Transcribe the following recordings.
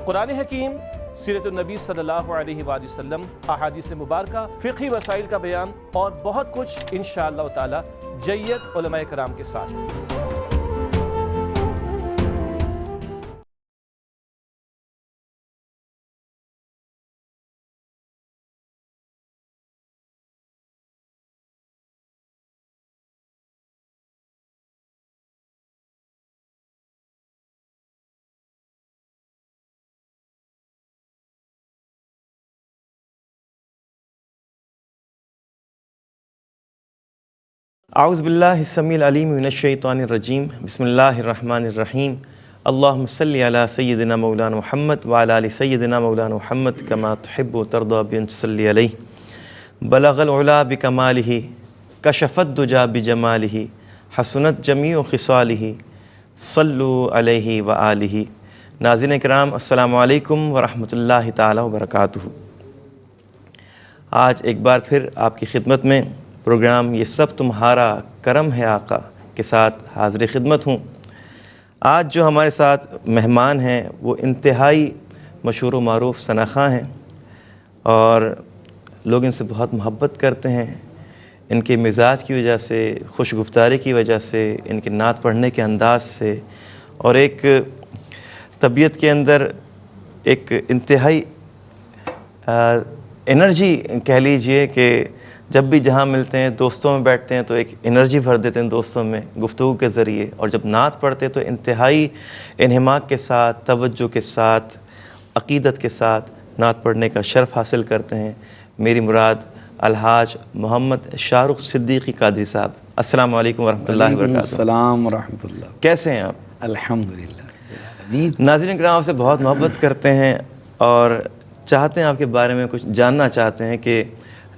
قرآن حکیم، سیرت النبی صلی اللہ علیہ وآلہ وسلم، احادیث مبارکہ، فقہی مسائل کا بیان اور بہت کچھ انشاءاللہ تعالی جید علماء کرام کے ساتھ۔ اعوذ باللہ السمیع العلیم من الشیطان الرجیم، بسم اللہ الرحمن الرحیم، اللہم صلی علی سیدنا مولانا محمد وعلی آل سیدنا مولانا محمد کما تحب و ترضی بان تصلی علیہ، بلغ العلا بکمالہ، کشف الدجی بجمالہ، حسنت جمیع خصالہ، صلو علیہ وآلہ۔ ناظرین اکرام، السلام علیکم ورحمۃ اللہ تعالی وبرکاتہ۔ آج ایک بار پھر آپ کی خدمت میں پروگرام یہ سب تمہارا کرم ہے آقا کے ساتھ حاضر خدمت ہوں۔ آج جو ہمارے ساتھ مہمان ہیں وہ انتہائی مشہور و معروف ثناءخواں ہیں اور لوگ ان سے بہت محبت کرتے ہیں، ان کے مزاج کی وجہ سے، خوش گفتاری کی وجہ سے، ان کے نعت پڑھنے کے انداز سے، اور ایک طبیعت کے اندر ایک انتہائی انرجی کہہ لیجئے کہ جب بھی جہاں ملتے ہیں، دوستوں میں بیٹھتے ہیں تو ایک انرجی بھر دیتے ہیں دوستوں میں گفتگو کے ذریعے، اور جب نعت پڑھتے ہیں تو انتہائی انہماک کے ساتھ، توجہ کے ساتھ، عقیدت کے ساتھ نعت پڑھنے کا شرف حاصل کرتے ہیں۔ میری مراد الحاج محمد شاہ رخ صدیقی قادری صاحب۔ السلام علیکم ورحمۃ اللہ وبرکاتہ۔ السلام ورحمۃ اللہ۔ کیسے ہیں آپ؟ الحمدللہ۔ ناظرین کرام آپ سے بہت محبت کرتے ہیں اور چاہتے ہیں آپ کے بارے میں کچھ جاننا چاہتے ہیں کہ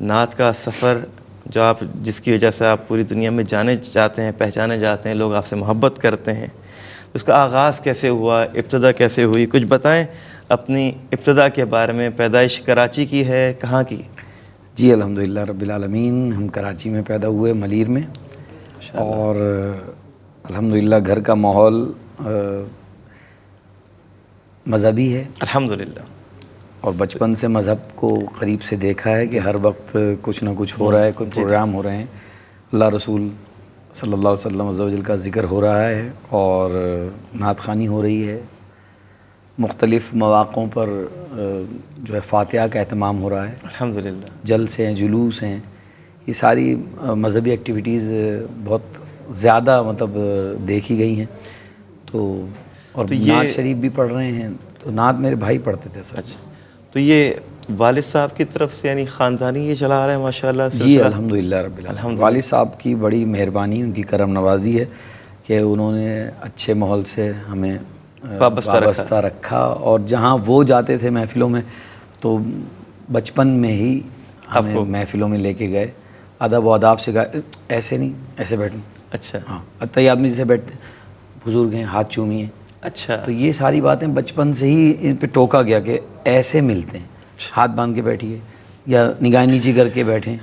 نعت کا سفر جو آپ جس کی وجہ سے آپ پوری دنیا میں جانے جاتے ہیں، پہچانے جاتے ہیں، لوگ آپ سے محبت کرتے ہیں، اس کا آغاز کیسے ہوا، ابتدا کیسے ہوئی، کچھ بتائیں اپنی ابتدا کے بارے میں۔ پیدائش کراچی کی ہے، کہاں کی؟ جی الحمدللہ رب العالمین، ہم کراچی میں پیدا ہوئے، ملیر میں، اور الحمدللہ گھر کا ماحول مذہبی ہے الحمدللہ، اور بچپن سے مذہب کو قریب سے دیکھا ہے کہ ہر وقت کچھ نہ کچھ ہو رہا ہے، کچھ پروگرام ہو رہے ہیں، اللہ رسول صلی اللہ علیہ وسلم عز و جل کا ذکر ہو رہا ہے اور نعت خوانی ہو رہی ہے، مختلف مواقعوں پر جو ہے فاتحہ کا اہتمام ہو رہا ہے، الحمدللہ، جلسے ہیں، جلوس ہیں، یہ ساری مذہبی ایکٹیویٹیز بہت زیادہ مطلب دیکھی گئی ہیں، اور نعت شریف بھی پڑھ رہے ہیں، تو نعت میرے بھائی پڑھتے تھے سر۔ اچھا، تو یہ والد صاحب کی طرف سے یعنی خاندانی یہ چلا رہے ہیں ماشاءاللہ؟ جی الحمدللہ رب العالمین، والد صاحب کی بڑی مہربانی، ان کی کرم نوازی ہے کہ انہوں نے اچھے ماحول سے ہمیں وابستہ رکھا، اور جہاں وہ جاتے تھے محفلوں میں تو بچپن میں ہی ہمیں محفلوں میں لے کے گئے، ادب و آداب سے گئے، ایسے نہیں، ایسے بیٹھیں، اچھا، ہاں اتحیات میں جیسے بیٹھتے بزرگ ہیں، ہاتھ چومیے، اچھا، تو یہ ساری باتیں بچپن سے ہی ان پہ ٹوکا گیا کہ ایسے ملتے ہیں، ہاتھ باندھ کے بیٹھیے یا نگاہ نیچی کر کے بیٹھیں،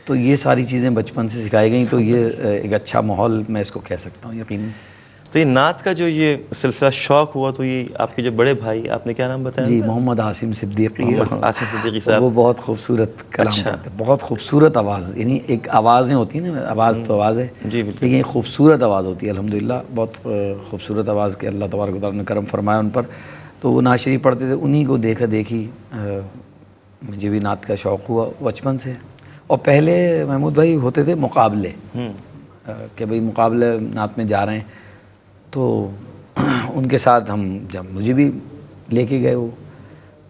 تو یہ ساری چیزیں بچپن سے سکھائی گئیں، تو یہ ایک اچھا ماحول میں اس کو کہہ سکتا ہوں یقیناً۔ تو یہ نعت کا جو یہ سلسلہ شوق ہوا تو یہ آپ کے جو بڑے بھائی، آپ نے کیا نام بتایا؟ جی محمد عاصم صدیقی، محمد عاصم صدیقی صاحب، وہ بہت خوبصورت کلام کرتے ہیں، بہت خوبصورت آواز، یعنی ایک آوازیں ہوتی ہیں نا، آواز تو آواز ہے، جی بالکل، لیکن خوبصورت آواز ہوتی ہے الحمدللہ، بہت خوبصورت آواز کے اللہ تبارک و تعالیٰ نے کرم فرمایا ان پر، تو وہ نعت شریف پڑھتے تھے، انہی کو دیکھا دیکھی مجھے بھی نعت کا شوق ہوا بچپن سے۔ اور پہلے محمود بھائی ہوتے تھے مقابلے کہ بھئی مقابلے نعت میں جا رہے ہیں، تو ان کے ساتھ ہم جب مجھے بھی لے کے گئے وہ،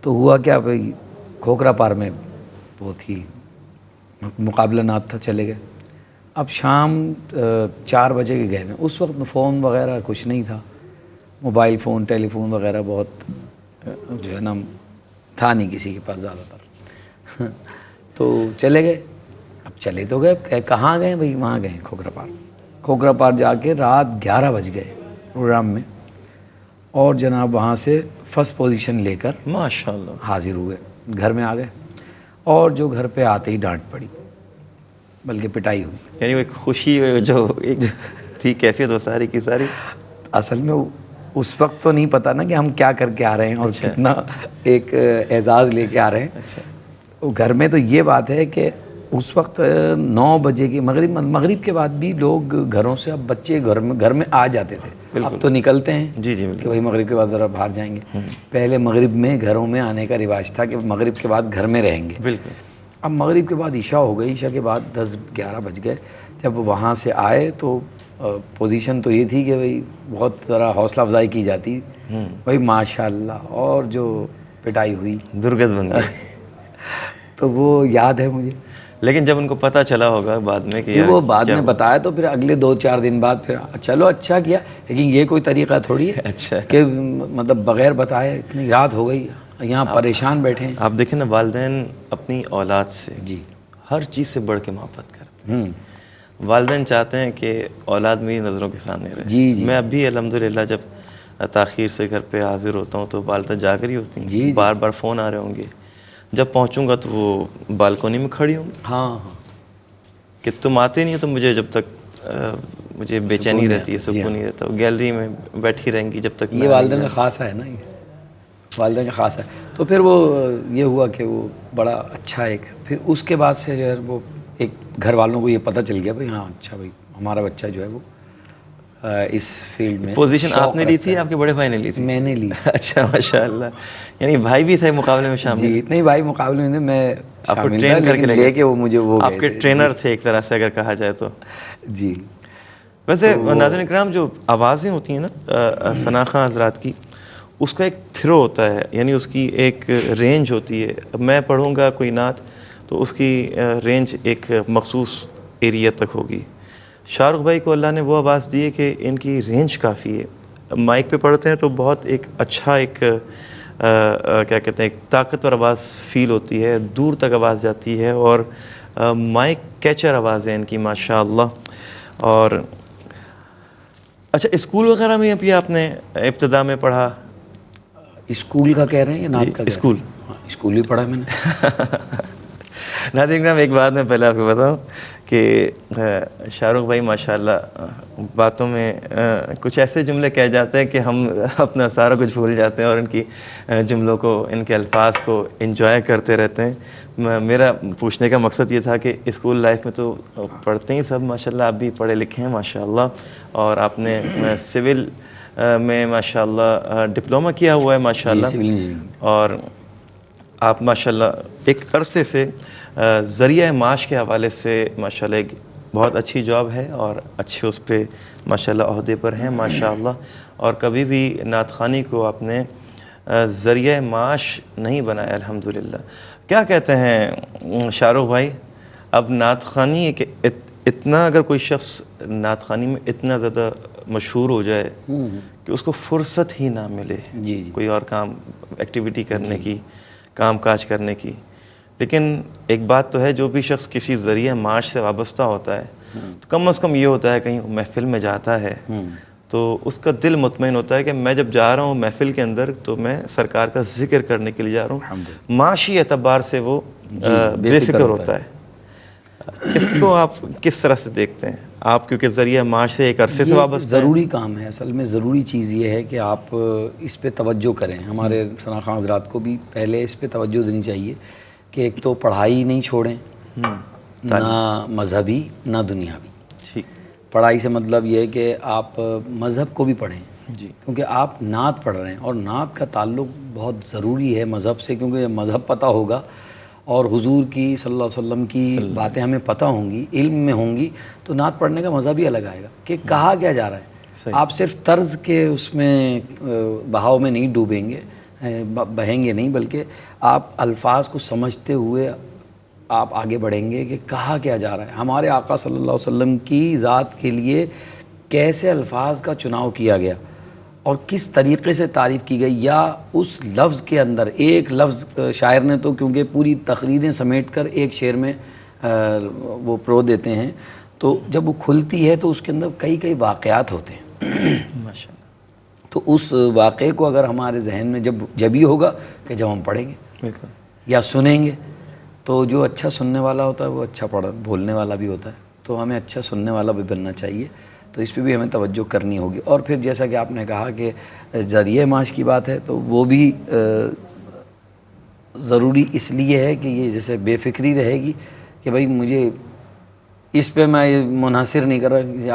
تو ہوا کیا بھئی کھوکھرا پار میں بہت ہی مقابلہ نعت تھا، چلے گئے۔ اب شام 4 بجے کے گئے میں، اس وقت فون وغیرہ کچھ نہیں تھا، موبائل فون، ٹیلی فون وغیرہ بہت جو ہے نا تھا نہیں کسی کے پاس زیادہ تر، تو چلے گئے۔ اب چلے تو گئے، کہاں گئے بھئی؟ وہاں گئے کھوکھرا پار جا کے رات 11 بج گئے پروگرام میں، اور جناب وہاں سے فرسٹ پوزیشن لے کر ماشاءاللہ حاضر ہوئے، گھر میں آ گئے، اور جو گھر پہ آتے ہی ڈانٹ پڑی، بلکہ پٹائی ہوئی۔ یعنی وہ ایک خوشی جو ایک تھی کیفیت وہ ساری کی ساری، اصل میں اس وقت تو نہیں پتا نا کہ ہم کیا کر کے آ رہے ہیں اور کتنا ایک اعزاز لے کے آ رہے ہیں. گھر میں تو یہ بات ہے کہ اس وقت 9 بجے کی مغرب کے بعد بھی لوگ گھروں سے، اب بچے گھر میں آ جاتے تھے. اب تو نکلتے ہیں جی جی کہ بھائی مغرب کے بعد ذرا باہر جائیں گے. پہلے مغرب میں گھروں میں آنے کا رواج تھا کہ مغرب کے بعد گھر میں رہیں گے. بالکل. اب مغرب کے بعد عشاء ہو گئی، عشاء کے بعد 10-11 بج گئے. جب وہاں سے آئے تو پوزیشن تو یہ تھی کہ بھائی بہت ذرا حوصلہ افزائی کی جاتی بھائی ماشاء اللہ، اور جو پٹائی ہوئی درگت بن گئی. تو وہ یاد ہے مجھے. لیکن جب ان کو پتہ چلا ہوگا بعد میں کہ پھر وہ بعد میں بتایا تو پھر اگلے 2-4 دن بعد پھر چلو اچھا کیا، لیکن یہ کوئی طریقہ تھوڑی ہے اچھا کہ مطلب بغیر بتائے اتنی رات ہو گئی یہاں پریشان بیٹھے ہیں. آپ دیکھیں نا، والدین اپنی اولاد سے جی ہر چیز سے بڑھ کے محبت کرتے ہیں. والدین چاہتے ہیں کہ اولاد میری نظروں کے سامنے رہے. جی میں اب بھی الحمدللہ جب تاخیر سے گھر پہ حاضر ہوتا ہوں تو والدہ جاگ رہی ہوتی ہیں. جی بار بار فون آ رہے ہوں گے. جب پہنچوں گا تو وہ بالکونی میں کھڑی ہوں گی ہاں کہ تم آتے نہیں ہو تو مجھے جب تک مجھے بے چینی رہتی ہے، سکون نہیں رہتا. وہ گیلری میں بیٹھی رہیں گی جب تک. یہ والدین کا خاصہ ہے نا، یہ والدین کا خاص ہے. تو پھر وہ یہ ہوا کہ وہ بڑا اچھا ایک، پھر اس کے بعد سے جو ہے وہ ایک گھر والوں کو یہ پتہ چل گیا بھائی ہاں اچھا بھائی ہمارا بچہ جو ہے وہ اس فیلڈ میں. پوزیشن آپ نے لی تھی، آپ کے بڑے بھائی نے لی تھی؟ میں نے لی. اچھا ماشاء اللہ. یعنی بھائی بھی تھے مقابلے میں شامل؟ جی نہیں، بھائی مقابلے میں میں آپ کو شامل تھا، ٹرین کر کے لے کے وہ مجھے وہ آپ کے ٹرینر تھے ایک طرح سے اگر کہا جائے تو. جی. ویسے ناظرین کرام، جو آوازیں ہوتی ہیں نا ثنا خاں حضرات کی، اس کا ایک تھرو ہوتا ہے، یعنی اس کی ایک رینج ہوتی ہے. میں پڑھوں گا کوئی نعت تو اس کی رینج ایک مخصوص ایریا تک ہوگی. شاہ رخ بھائی کو اللہ نے وہ آواز دی ہے کہ ان کی رینج کافی ہے. مائک پہ پڑھتے ہیں تو بہت ایک اچھا ایک کیا کہتے ہیں ایک طاقتور آواز فیل ہوتی ہے، دور تک آواز جاتی ہے، اور مائک کیچر آواز ہے ان کی ماشاء اللہ. اور اچھا، اسکول وغیرہ میں ابھی آپ نے ابتدا میں پڑھا؟ اسکول کا کہہ رہے ہیں یا نعت کا؟ اسکول. اسکول ہی پڑھا میں نے. ناظرین کرام، ایک بات میں پہلے آپ کو بتاؤں کہ شاہ رخ بھائی ماشاءاللہ باتوں میں کچھ ایسے جملے کہہ جاتے ہیں کہ ہم اپنا سارا کچھ بھول جاتے ہیں اور ان کی جملوں کو، ان کے الفاظ کو انجوائے کرتے رہتے ہیں. میرا پوچھنے کا مقصد یہ تھا کہ اسکول لائف میں تو پڑھتے ہی سب ماشاءاللہ، آپ بھی پڑھے لکھے ہیں ماشاءاللہ، اور آپ نے سول میں ماشاءاللہ ڈپلومہ کیا ہوا ہے ماشاءاللہ، اور آپ ماشاءاللہ ایک عرصے سے ذریعہ معاش کے حوالے سے ماشاءاللہ ایک بہت اچھی جاب ہے اور اچھے اس پہ ماشاءاللہ عہدے پر ہیں ماشاءاللہ. اور کبھی بھی نعت خوانی کو آپ نے ذریعہ معاش نہیں بنایا الحمدللہ. کیا کہتے ہیں شاہ رخ بھائی، اب نعت خوانی کہ اتنا اگر کوئی شخص نعت خوانی میں اتنا زیادہ مشہور ہو جائے کہ اس کو فرصت ہی نہ ملے کوئی اور کام ایکٹیویٹی کرنے کی، کام کاج کرنے کی. لیکن ایک بات تو ہے، جو بھی شخص کسی ذریعہ معاش سے وابستہ ہوتا ہے تو کم از کم یہ ہوتا ہے کہیں محفل میں جاتا ہے تو اس کا دل مطمئن ہوتا ہے کہ میں جب جا رہا ہوں محفل کے اندر تو میں سرکار کا ذکر کرنے کے لیے جا رہا ہوں. معاشی اعتبار سے وہ بے فکر ہوتا ہے. اس کو آپ کس طرح سے دیکھتے ہیں آپ، کیونکہ ذریعہ معاش سے ایک عرصے سے وابستہ ہے؟ ضروری کام ہے اصل میں. ضروری چیز یہ ہے کہ آپ اس پہ توجہ کریں. ہمارے ثنا خاں حضرات کو بھی پہلے اس پہ توجہ دینی چاہیے کہ ایک تو پڑھائی نہیں چھوڑیں، نہ مذہبی نہ دنیاوی. ٹھیک. پڑھائی سے مطلب یہ ہے کہ آپ مذہب کو بھی پڑھیں، جی، کیونکہ آپ نعت پڑھ رہے ہیں اور نعت کا تعلق بہت ضروری ہے مذہب سے. کیونکہ مذہب پتہ ہوگا اور حضور کی صلی اللہ علیہ وسلم کی باتیں ہمیں پتہ ہوں گی، علم میں ہوں گی، تو نعت پڑھنے کا مزہ بھی الگ آئے گا کہ کہا کیا جا رہا ہے. آپ صرف طرز کے اس میں بہاؤ میں نہیں ڈوبیں گے، بہیں گے نہیں، بلکہ آپ الفاظ کو سمجھتے ہوئے آپ آگے بڑھیں گے کہ کہا کیا جا رہا ہے. ہمارے آقا صلی اللہ علیہ وسلم کی ذات کے لیے کیسے الفاظ کا چناؤ کیا گیا اور کس طریقے سے تعریف کی گئی، یا اس لفظ کے اندر ایک لفظ شاعر نے تو کیونکہ پوری تقریریں سمیٹ کر ایک شعر میں وہ پرو دیتے ہیں، تو جب وہ کھلتی ہے تو اس کے اندر کئی واقعات ہوتے ہیں ماشاءاللہ. تو اس واقعے کو اگر ہمارے ذہن میں جب ہی ہوگا کہ جب ہم پڑھیں گے یا سنیں گے، تو جو اچھا سننے والا ہوتا ہے وہ اچھا بولنے والا بھی ہوتا ہے. تو ہمیں اچھا سننے والا بھی بننا چاہیے تو اس پہ بھی ہمیں توجہ کرنی ہوگی. اور پھر جیسا کہ آپ نے کہا کہ ذریعہ معاش کی بات ہے تو وہ بھی ضروری اس لیے ہے کہ یہ جیسے بے فکری رہے گی کہ بھائی مجھے اس پہ میں منحصر نہیں کر رہا کہ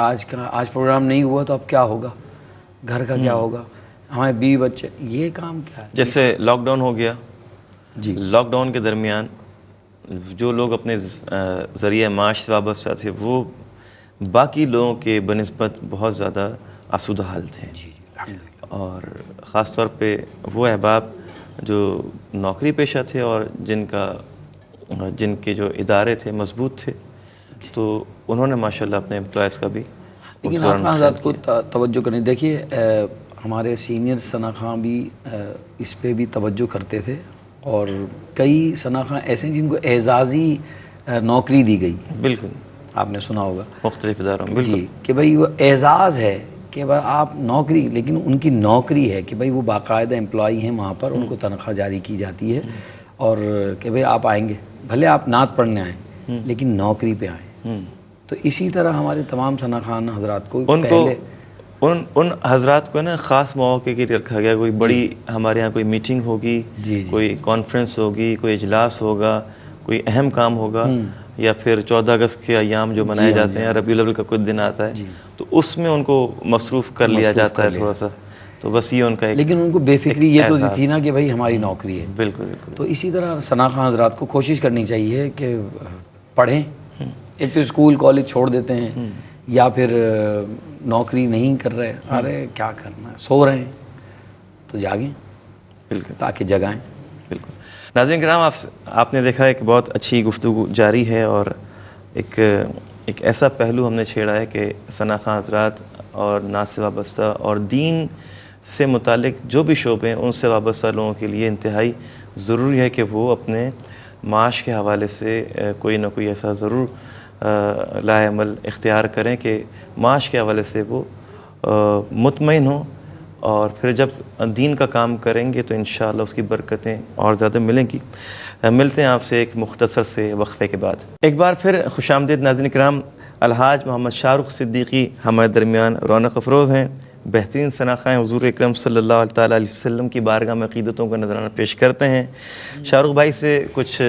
آج پروگرام نہیں ہوا تو اب کیا ہوگا, گھر کا کیا ہوگا, ہمارے بیوی بچے, یہ کام کیا ہے. جیسے لاک ڈاؤن ہو گیا, جی لاک ڈاؤن کے درمیان جو لوگ اپنے ذریعہ معاش سے وابستہ تھے وہ باقی لوگوں کے بنسبت بہت زیادہ آسودہ حال تھے. اور خاص طور پہ وہ احباب جو نوکری پیشہ تھے اور جن کے جو ادارے تھے مضبوط تھے, تو انہوں نے ماشاءاللہ اپنے امپلائز کا بھی. لیکن آپ حضرات کو توجہ کریں, دیکھیے ہمارے سینئر ثنا خاں بھی اس پہ بھی توجہ کرتے تھے, اور کئی ثنا خاں ایسے ہیں جن کو اعزازی نوکری دی گئی. بالکل آپ نے سنا ہوگا مختلف اداروں میں. جی کہ بھائی وہ اعزاز ہے کہ بھائی آپ نوکری, لیکن ان کی نوکری ہے کہ بھائی وہ باقاعدہ امپلائی ہیں وہاں پر, ان کو تنخواہ جاری کی جاتی ہے, اور کہ بھائی آپ آئیں گے, بھلے آپ نعت پڑھنے آئیں لیکن نوکری پہ آئیں. تو اسی طرح ہمارے تمام ثنا خان حضرات کو پہلے ان حضرات کو نا خاص مواقع کے لیے رکھا گیا. کوئی بڑی ہمارے یہاں کوئی میٹنگ ہوگی, کوئی کانفرنس ہوگی, کوئی اجلاس ہوگا, کوئی اہم کام ہوگا, یا پھر 14 اگست کے ایام جو منائے جاتے ہیں, ربیع الاول کا کوئی دن آتا ہے, تو اس میں ان کو مصروف کر لیا جاتا ہے تھوڑا سا. تو بس یہ ان کا ایک, لیکن ان کو بے فکری یہ تو تھی نا کہ بھائی ہماری نوکری ہے. بالکل بالکل. تو اسی طرح ثنا خان حضرات کو کوشش کرنی چاہیے کہ پڑھیں. ایک تو اسکول کالج چھوڑ دیتے ہیں, یا پھر نوکری نہیں کر رہے, ارے کیا کرنا ہے, سو رہے ہیں تو جاگیں بالکل تاکہ جگائیں. بالکل. ناظرین کرام, آپ نے دیکھا ہے کہ بہت اچھی گفتگو جاری ہے, اور ایک ایسا پہلو ہم نے چھیڑا ہے کہ ثنا خان حضرات اور نعت سے وابستہ اور دین سے متعلق جو بھی شعبے ہیں ان سے وابستہ لوگوں کے لیے انتہائی ضروری ہے کہ وہ اپنے معاش کے حوالے سے کوئی نہ کوئی ایسا ضرور لاہ عمل اختیار کریں کہ معاش کے حوالے سے وہ مطمئن ہوں, اور پھر جب دین کا کام کریں گے تو انشاءاللہ اس کی برکتیں اور زیادہ ملیں گی. ملتے ہیں آپ سے ایک مختصر سے وقفے کے بعد. ایک بار پھر خوش آمدید ناظرین کرام. الحاج محمد شاہ رخ صدیقی ہمارے درمیان رونق افروز ہیں, بہترین ثنا خاں حضور اکرم صلی اللہ تعالیٰ علیہ وسلم کی بارگاہ میں عقیدتوں کا نذرانہ پیش کرتے ہیں. شاہ رخ بھائی سے کچھ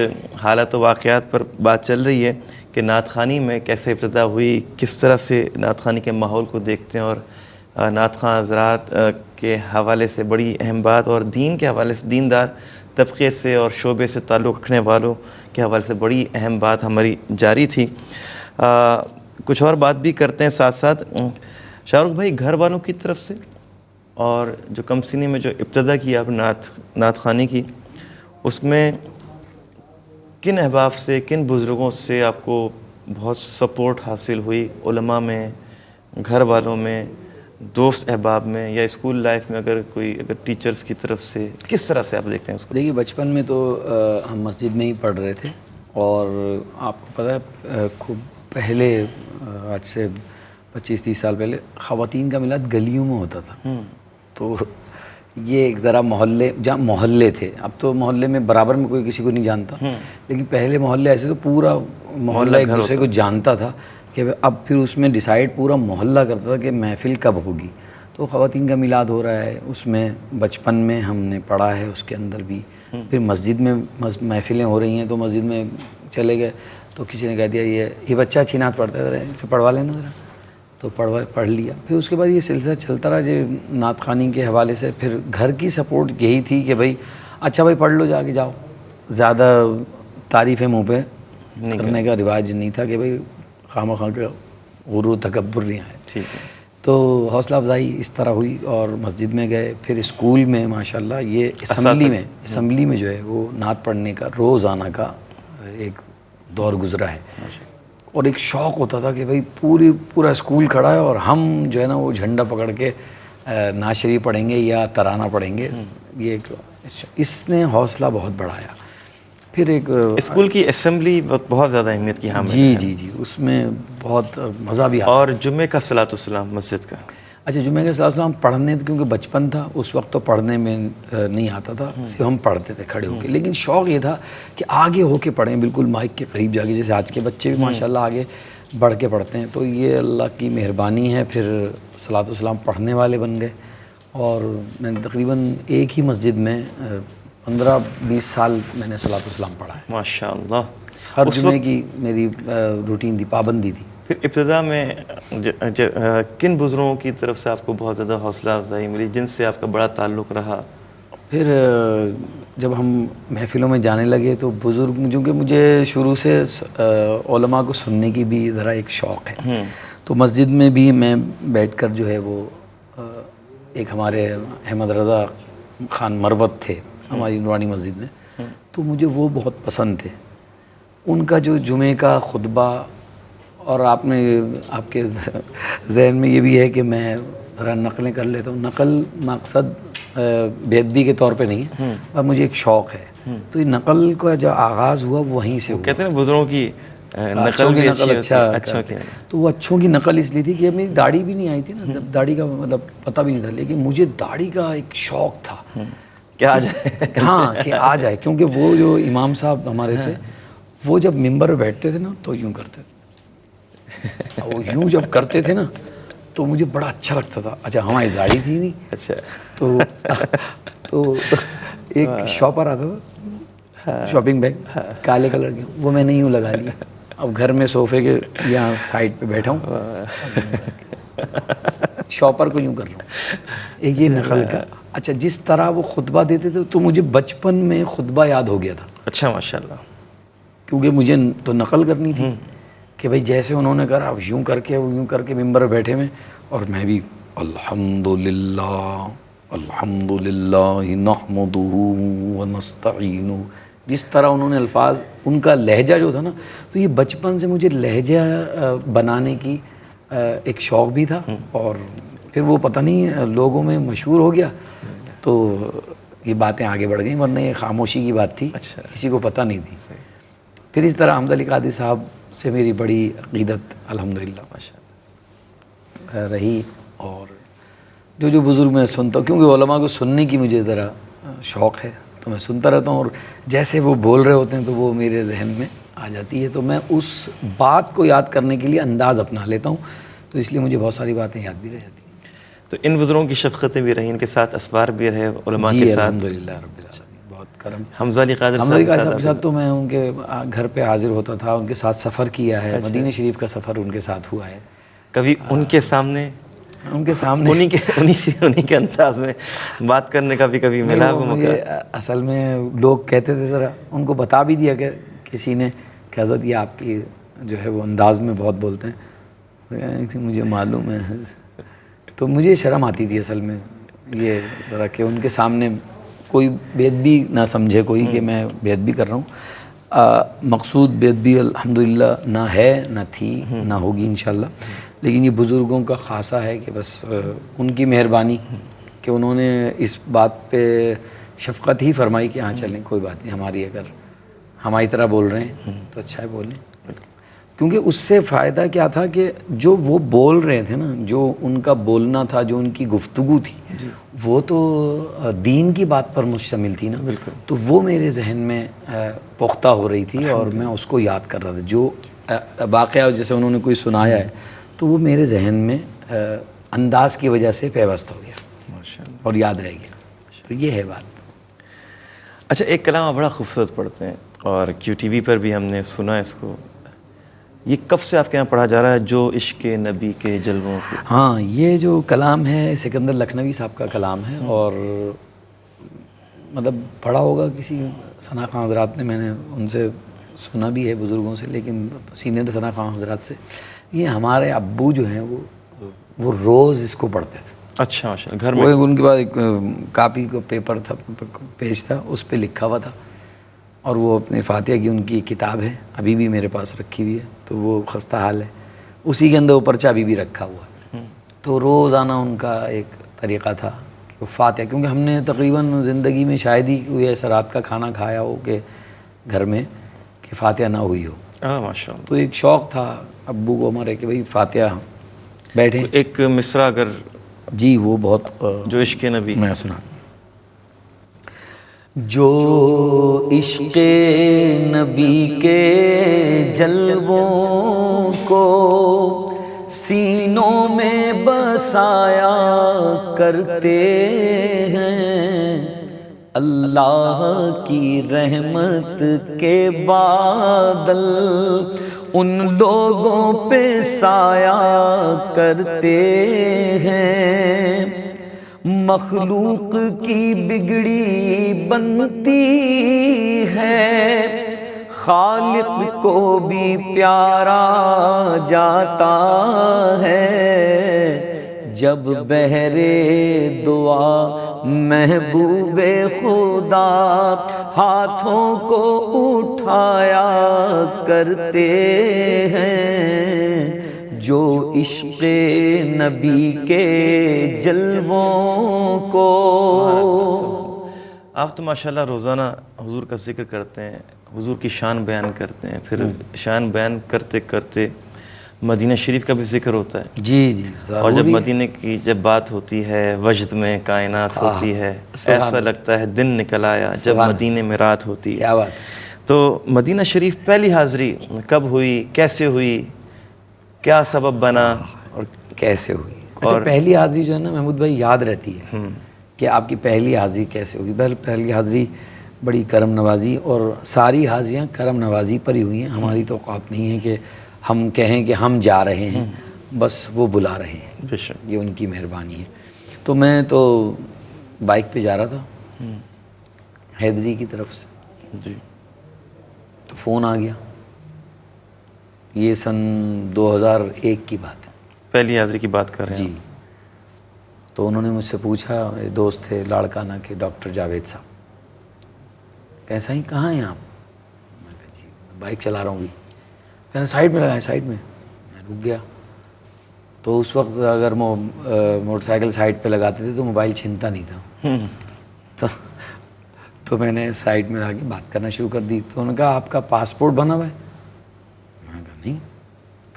حالات و واقعات پر بات چل رہی ہے کہ نعت خوانی میں کیسے ابتدا ہوئی, کس طرح سے نعت خوانی کے ماحول کو دیکھتے ہیں, اور نعت خواں حضرات کے حوالے سے بڑی اہم بات, اور دین کے حوالے سے دیندار طبقے سے اور شعبے سے تعلق رکھنے والوں کے حوالے سے بڑی اہم بات ہماری جاری تھی. کچھ اور بات بھی کرتے ہیں ساتھ ساتھ. شاہ رخ بھائی, گھر والوں کی طرف سے اور جو کم سنی میں جو ابتدا کی آپ نعت خوانی کی, اس میں کن احباب سے, کن بزرگوں سے آپ کو بہت سپورٹ حاصل ہوئی؟ علماء میں, گھر والوں میں, دوست احباب میں, یا اسکول لائف میں اگر ٹیچرز کی طرف سے, کس طرح سے آپ دیکھتے ہیں اس کو؟ دیکھیے بچپن میں تو ہم مسجد میں ہی پڑھ رہے تھے, اور آپ کو پتہ ہے خوب پہلے آج سے 25-30 سال پہلے خواتین کا میلاد گلیوں میں ہوتا تھا. تو یہ ایک ذرا محلے, جہاں محلے تھے, اب تو محلے میں برابر میں کوئی کسی کو نہیں جانتا, لیکن پہلے محلے ایسے تو پورا محلہ ایک دوسرے کو جانتا تھا کہ اب پھر اس میں ڈیسائیڈ پورا محلہ کرتا تھا کہ محفل کب ہوگی. تو خواتین کا میلاد ہو رہا ہے, اس میں بچپن میں ہم نے پڑھا ہے, اس کے اندر بھی پھر مسجد میں محفلیں ہو رہی ہیں تو مسجد میں چلے گئے, تو کسی نے کہہ دیا یہ بچہ اچھی نعت پڑھتا ہے, اسے پڑھوا لینا ذرا, تو پڑھ لیا. پھر اس کے بعد یہ سلسلہ چلتا رہا جی نعت خوانی کے حوالے سے. پھر گھر کی سپورٹ یہی تھی کہ بھائی اچھا بھائی پڑھ لو, جا کے جاؤ, زیادہ تعریفیں منہ پہ کرنے کا رواج نہیں تھا کہ بھائی خواہ خواہ کے غرور تکبر نہیں آئے. ٹھیک ہے. تو حوصلہ افزائی اس طرح ہوئی, اور مسجد میں گئے, پھر اسکول میں ماشاءاللہ یہ اسمبلی میں جو ہے وہ نعت پڑھنے کا روزانہ کا ایک دور گزرا ہے, اور ایک شوق ہوتا تھا کہ بھائی پورا اسکول کھڑا ہے اور ہم جو ہے نا وہ جھنڈا پکڑ کے نعت شریف پڑھیں گے یا ترانہ پڑھیں گے. یہ ایک اس نے حوصلہ بہت بڑھایا. پھر ایک اسکول کی اسمبلی بہت زیادہ اہمیت کی حامل ہے. جی اس میں بہت مزہ بھی آتا. اور جمعے کا صلاۃ السلام مسجد کا, اچھا جمعہ کا صلاۃ السلام پڑھنے, کیونکہ بچپن تھا اس وقت تو پڑھنے میں نہیں آتا تھا, صرف ہم پڑھتے تھے کھڑے ہو کے, لیکن شوق یہ تھا کہ آگے ہو کے پڑھیں, بالکل مائک کے قریب جا کے, جیسے آج کے بچے بھی ماشاءاللہ آگے بڑھ کے پڑھتے ہیں. تو یہ اللہ کی مہربانی ہے. پھر صلاۃ والسلام پڑھنے والے بن گئے اور میں تقریباً ایک ہی مسجد میں 15-20 سال میں نے صلاۃ والسلام پڑھا ہے. ماشاء اللہ. ہر جمعے کی میری روٹین تھی, پابندی تھی. پھر ابتدا میں کن بزرگوں کی طرف سے آپ کو بہت زیادہ حوصلہ افزائی ملی جن سے آپ کا بڑا تعلق رہا؟ پھر جب ہم محفلوں میں جانے لگے تو بزرگ, چونکہ مجھے شروع سے علماء کو سننے کی بھی ذرا ایک شوق ہے, تو مسجد میں بھی میں بیٹھ کر جو ہے وہ ایک ہمارے احمد رضا خان مروت تھے ہماری نورانی مسجد میں, تو مجھے وہ بہت پسند تھے. ان کا جو جمعے کا خطبہ, اور آپ کے ذہن میں یہ بھی ہے کہ میں ذرا نقلیں کر لیتا ہوں. نقل مقصد بے ادبی کے طور پہ نہیں ہے, پر مجھے ایک شوق ہے. تو یہ نقل کا جو آغاز ہوا وہیں سے ہوا. کہتے ہیں بزرگوں کی اچھوں کی نقل اچھا. تو وہ اچھوں کی نقل اس لیے تھی کہ میری داڑھی بھی نہیں آئی تھی نا, داڑھی کا مطلب پتہ بھی نہیں تھا, لیکن مجھے داڑھی کا ایک شوق تھا کیا آ جائے. ہاں کہ آ جائے, کیونکہ وہ جو امام صاحب ہمارے تھے وہ جب ممبر پہ بیٹھتے تھے نا تو یوں کرتے تھے. وہ یوں جب کرتے تھے نا تو مجھے بڑا اچھا لگتا تھا. اچھا ہماری داڑھی تھی نہیں, اچھا تو ایک شاپر آتا تھا, شاپنگ بیگ کالے کلر کے, وہ میں نے یوں لگا لیا. اب گھر میں صوفے کے یہاں سائڈ پہ بیٹھا ہوں, شاپر کو یوں کر رہا ہوں. ایک یہ نقل کا. اچھا جس طرح وہ خطبہ دیتے تھے تو مجھے بچپن میں خطبہ یاد ہو گیا تھا. اچھا ماشاء اللہ. کیونکہ مجھے تو نقل کرنی تھی کہ بھئی جیسے انہوں نے کرا یوں کر کے ممبر پہ بیٹھے میں, اور میں بھی الحمدللہ نحمدہ ونستعینہ, جس طرح انہوں نے الفاظ, ان کا لہجہ جو تھا نا, تو یہ بچپن سے مجھے لہجہ بنانے کی ایک شوق بھی تھا. اور پھر وہ پتہ نہیں لوگوں میں مشہور ہو گیا تو یہ باتیں آگے بڑھ گئیں, ورنہ یہ خاموشی کی بات تھی, کسی کو پتہ نہیں تھی. پھر اس طرح حمد علی قادری صاحب سے میری بڑی عقیدت الحمدللہ رہی. اور جو بزرگ میں سنتا ہوں, کیونکہ علماء کو سننے کی مجھے ذرا شوق ہے, تو میں سنتا رہتا ہوں, اور جیسے وہ بول رہے ہوتے ہیں تو وہ میرے ذہن میں آ جاتی ہے. تو میں اس بات کو یاد کرنے کے لیے انداز اپنا لیتا ہوں, تو اس لیے مجھے بہت ساری باتیں یاد بھی رہ جاتی ہیں. تو ان بزرگوں کی شفقتیں بھی رہیں, ان کے ساتھ اسوار بھی رہے علماء کے ساتھ. الحمدللہ رب العالمین, بہت کرم. حمزہ علی قادری صاحب کے ساتھ تو میں ان کے گھر پہ حاضر ہوتا تھا, ان کے ساتھ سفر کیا ہے, مدینہ شریف کا سفر ان کے ساتھ ہوا ہے. کبھی ان کے سامنے انہی کے انداز میں بات کرنے کا بھی کبھی ملا وہ موقع؟ اصل میں لوگ کہتے تھے, ذرا ان کو بتا بھی دیا کہ کسی نے کہ حضرت یہ آپ کی جو ہے وہ انداز میں بہت بولتے ہیں. مجھے معلوم ہے, تو مجھے شرم آتی تھی اصل میں یہ ذرا کہ ان کے سامنے کوئی بے ادبی نہ سمجھے کوئی کہ میں بے ادبی کر رہا ہوں. مقصود بے ادبی الحمدللہ نہ ہے, نہ تھی, نہ ہوگی انشاءاللہ. لیکن یہ بزرگوں کا خاصہ ہے کہ بس ان کی مہربانی کہ انہوں نے اس بات پہ شفقت ہی فرمائی کہ ہاں چلیں کوئی بات نہیں, ہماری اگر ہماری طرح بول رہے ہیں تو اچھا ہے بولیں. کیونکہ اس سے فائدہ کیا تھا کہ جو وہ بول رہے تھے نا, جو ان کا بولنا تھا, جو ان کی گفتگو تھی, وہ تو دین کی بات پر مشتمل تھی نا. تو وہ میرے ذہن میں پختہ ہو رہی تھی اور میں اس کو یاد کر رہا تھا. جو واقعہ جیسے انہوں نے کوئی سنایا ہے تو وہ میرے ذہن میں انداز کی وجہ سے پیوست ہو گیا اور یاد رہ گیا. تو یہ ہے بات. اچھا ایک کلام آپ بڑا خوبصورت پڑھتے ہیں اور QTV پر بھی ہم نے سنا اس کو, یہ کب سے آپ کے یہاں پڑھا جا رہا ہے, جو عشق نبی کے جلووں کو؟ ہاں, یہ جو کلام ہے سکندر لکھنوی صاحب کا کلام ہے, اور مطلب پڑھا ہوگا کسی ثنا خان حضرات نے, میں نے ان سے سنا بھی ہے بزرگوں سے, لیکن سینئر ثنا خان حضرات سے. یہ ہمارے ابو جو ہیں وہ روز اس کو پڑھتے تھے. اچھا گھر میں ان کے پاس ایک کاپی کا پیپر تھا, پیج تھا, اس پہ لکھا ہوا تھا, اور وہ اپنے فاتحہ کی ان کی کتاب ہے, ابھی بھی میرے پاس رکھی ہوئی ہے, تو وہ خستہ حال ہے, اسی کے اندر وہ پرچہ ابھی بھی رکھا ہوا ہے. تو روزانہ ان کا ایک طریقہ تھا کہ وہ فاتحہ, کیونکہ ہم نے تقریباً زندگی میں شاید ہی کوئی ایسا رات کا کھانا کھایا ہو کہ گھر میں کہ فاتحہ نہ ہوئی ہو. ماشاء اللہ. تو ایک شوق تھا ابو کو ہمارے کہ بھئی فاتحہ بیٹھیں. ایک مصرع اگر جی وہ بہت جو عشق نبی میں سنا. جو عشق نبی کے جلووں کو سینوں میں بسایا کرتے ہیں، اللہ کی رحمت کے بادل ان لوگوں پہ سایہ کرتے ہیں، مخلوق کی بگڑی بنتی ہے، خالق کو بھی پیارا جاتا ہے، جب بہر دعا محبوب خدا ہاتھوں کو اٹھایا کرتے ہیں، جو عشق نبی کے جلووں کو۔ آپ تو ماشاءاللہ روزانہ حضور کا ذکر کرتے ہیں، حضور کی شان بیان کرتے ہیں، پھر شان بیان کرتے کرتے مدینہ شریف کا بھی ذکر ہوتا ہے۔ جی جی، اور جب مدینہ کی جب بات ہوتی ہے، وجد میں کائنات ہوتی ہے، ایسا لگتا ہے دن نکل آیا جب مدینہ میں رات ہوتی ہے۔ کیا بات ہے۔ تو مدینہ شریف پہلی حاضری کب ہوئی، کیسے ہوئی، کیا سبب بنا اور کیسے ہوئی؟ اچھا، پہلی حاضری جو ہے نا محمود بھائی یاد رہتی ہے کہ آپ کی پہلی حاضری کیسے ہوگی۔ پہلی حاضری بڑی کرم نوازی، اور ساری حاضریاں کرم نوازی پر ہی ہوئی ہیں۔ ہماری تو اوقات نہیں ہے کہ ہم کہیں کہ ہم جا رہے ہیں، بس وہ بلا رہے ہیں، بے شک یہ ان کی مہربانی ہے۔ تو میں تو بائک پہ جا رہا تھا حیدری کی طرف سے، جی، تو فون آ گیا، یہ سن 2001 کی بات ہے، پہلی حاضری کی بات کر رہے ہیں جی۔ تو انہوں نے مجھ سے پوچھا، میرے دوست تھے لاڑکانہ کے ڈاکٹر جاوید صاحب، کیسا ہی کہاں ہیں آپ؟ میں کہا جی بائک چلا رہا ہوں بھی۔ کہنا سائڈ میں لگائیں، سائڈ میں رک گیا۔ تو اس وقت اگر موٹر سائیکل سائڈ پہ لگاتے تھے تو موبائل چھنتا نہیں تھا، تو میں نے سائڈ میں لا کے بات کرنا شروع کر دی۔ تو انہوں نے کہا آپ کا پاسپورٹ بنا ہوا ہے؟ میں نے کہا نہیں۔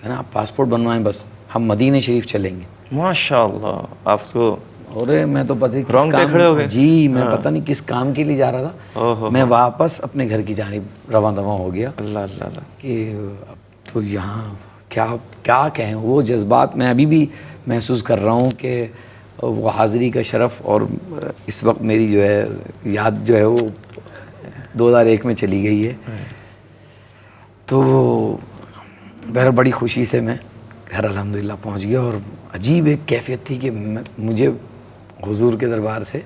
کہنا آپ پاسپورٹ بنوائیں، بس ہم مدینہ شریف چلیں گے۔ ماشاءاللہ، آپ تو ارے میں تو پتہ کس رونگٹے کھڑے ہو گئے۔ جی میں پتہ نہیں کس کام کے لیے جا رہا تھا، میں واپس اپنے گھر کی جانب رواں دواں ہو گیا اللہ اللہ اللہ، کہ اب تو یہاں کیا کہیں۔ وہ جذبات میں ابھی بھی محسوس کر رہا ہوں کہ وہ حاضری کا شرف، اور اس وقت میری جو ہے یاد جو ہے وہ 2001 میں چلی گئی ہے۔ تو بہرحال بڑی خوشی سے میں گھر الحمدللہ پہنچ گیا، اور عجیب ایک کیفیت تھی کہ مجھے حضور کے دربار سے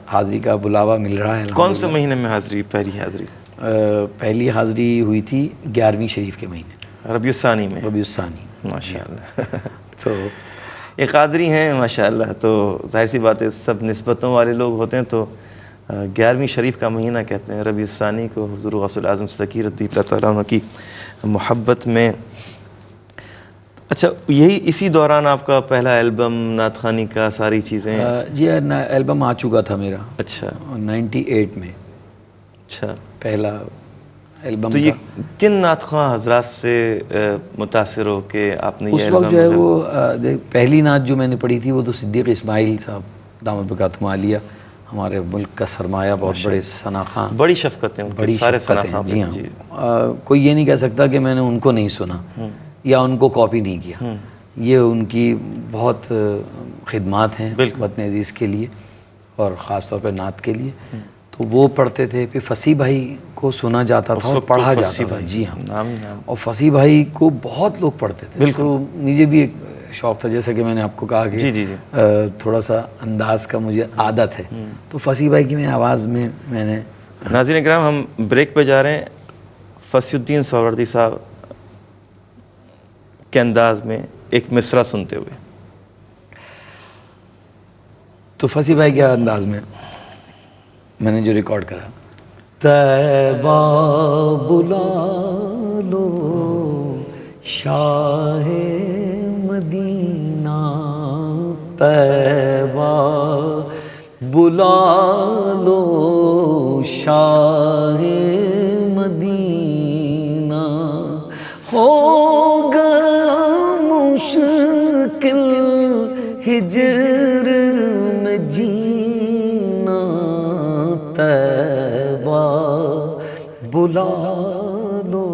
حاضری کا بلاوا مل رہا ہے۔ کون سے مہینے میں حاضری، پہلی حاضری؟ پہلی حاضری ہوئی تھی 11ویں شریف کے مہینے، ربیع الثانی میں۔ ربیع الثانی، ماشاءاللہ۔ تو یہ قادری ہیں ماشاءاللہ، تو ظاہر سی بات ہے سب نسبتوں والے لوگ ہوتے ہیں، تو 11ویں شریف کا مہینہ کہتے ہیں ربیع الثانی کو، حضور غوث الاعظم ذکی رضی اللہ تعالیٰ عنہ کی محبت میں۔ اچھا، یہی اسی دوران آپ کا پہلا البم نعت خوانی کا ساری چیزیں؟ جی البم آ چکا تھا میرا، اچھا 98 میں اچھا۔ پہلا البم تو یہ تھا۔ کن نعت خواں حضرات سے متاثر ہو کہ آپ نے یہ اس وقت جو ہے وہ پہلی نعت جو میں نے پڑھی تھی وہ تو صدیق اسماعیل صاحب دامت برکاتہم عالیہ، ہمارے ملک کا سرمایہ، بہت بڑے ثناخواں، بڑی شفقتیں ان کی، بڑی سارے شفقتیں، ثناخواں جی ہاں۔ کوئی یہ نہیں کہہ سکتا کہ میں نے ان کو نہیں سنا یا ان کو کاپی نہیں کیا، یہ ان کی بہت خدمات ہیں وطن عزیز کے لیے، اور خاص طور پہ نعت کے لیے۔ تو وہ پڑھتے تھے، پھر فصیح بھائی کو سنا جاتا تھا اور پڑھا جاتا تھا، جی ہاں، اور فصیح بھائی کو بہت لوگ پڑھتے تھے۔ تو مجھے بھی ایک شوق تھا، جیسا کہ میں نے آپ کو کہا کہ تھوڑا سا انداز کا مجھے عادت ہے، تو فصیح بھائی کی میں آواز میں نے۔ ناظرین کرام، ہم بریک پہ جا رہے ہیں، فصیح الدین سہروردی صاحب کے انداز میں ایک مصرع سنتے ہوئے۔ تو فصیح بھائی کے انداز میں میں نے جو ریکارڈ کرا، طیبہ بلا لو شاہ مدینہ، طیبہ بلا لو شاہ مدینہ، ہو گیا مشکل ہجر میں جینا، طیبہ بلا لو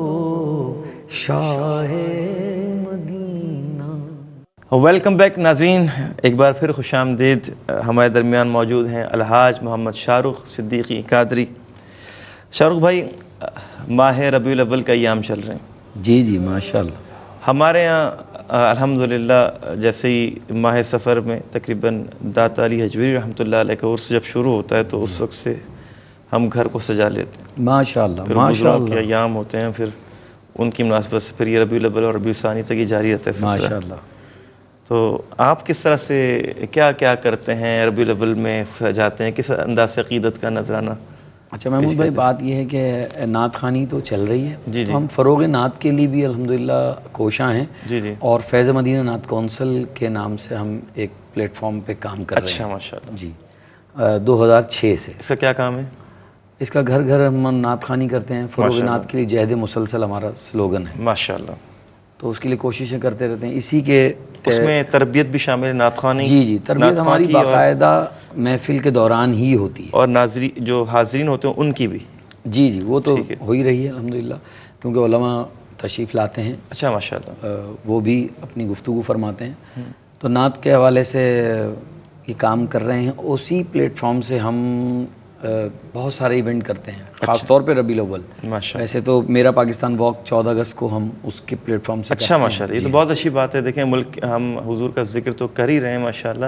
شاہ مدینہ. ویلکم بیک ناظرین، ایک بار پھر خوش آمدید. ہمارے درمیان موجود ہیں الحاج محمد شاہ رخ صدیقی قادری. شاہ رخ بھائی، ماہ ربیع الاول کا ایام چل رہے ہیں. جی جی ماشاء اللہ. ہمارے یہاں الحمدللہ جیسے ہی ماہ سفر میں تقریباً داتا علی حجویری رحمۃ اللہ علیہ کا عرس جب شروع ہوتا ہے تو اس وقت سے ہم گھر کو سجا لیتے ہیں. ماشاء اللہ پھر ماشاء بزرگوں کے اللہ ایام ہوتے ہیں، پھر ان کی مناسبت سے پھر یہ ربیع الاول اور ربیع ثانی تک یہ جاری رہتا ہے سلسلہ. ماشاء اللہ. تو آپ کس طرح سے کیا کیا کرتے ہیں ربیع الاول میں سجاتے ہیں، کس انداز سے عقیدت کا نذرانہ؟ اچھا محمود بھائی، بات یہ ہے کہ نعت خوانی تو چل رہی ہے. جی تو ہم فروغ نعت کے لیے بھی الحمدللہ کوشاں ہیں. جی جی. اور فیض مدینہ نعت کونسل کے نام سے ہم ایک پلیٹ فارم پہ کام کر رہے ہیں. اچھا ماشاء اللہ. جی 2006 سے. اس کا کیا کام ہے؟ اس کا گھر گھر ہم نعت خوانی کرتے ہیں. فروغ نعت کے لیے جہد مسلسل ہمارا سلوگن ہے. ماشاء اللہ. تو اس کے لیے کوششیں کرتے رہتے ہیں. اسی کے اس میں تربیت بھی شامل ہے، نعت خوانی؟ جی جی، تربیت ہماری باقاعدہ محفل کے دوران ہی ہوتی ہے. اور ناظرین جو حاضرین ہوتے ہیں ان کی بھی؟ جی جی، وہ تو ہو ہی رہی ہے الحمدللہ، کیونکہ علماء تشریف لاتے ہیں. اچھا ماشاء اللہ. وہ بھی اپنی گفتگو فرماتے ہیں. تو نعت کے حوالے سے یہ کام کر رہے ہیں. اسی پلیٹ فارم سے ہم بہت سارے ایونٹ کرتے ہیں، خاص طور پہ ربیع الاول. ویسے تو میرا پاکستان واک 14 اگست کو ہم اس کے پلیٹ فارم سے. اچھا ماشاء اللہ، یہ تو بہت اچھی بات ہے. دیکھیں ملک، ہم حضور کا ذکر تو کر ہی رہے ہیں ماشاء اللہ،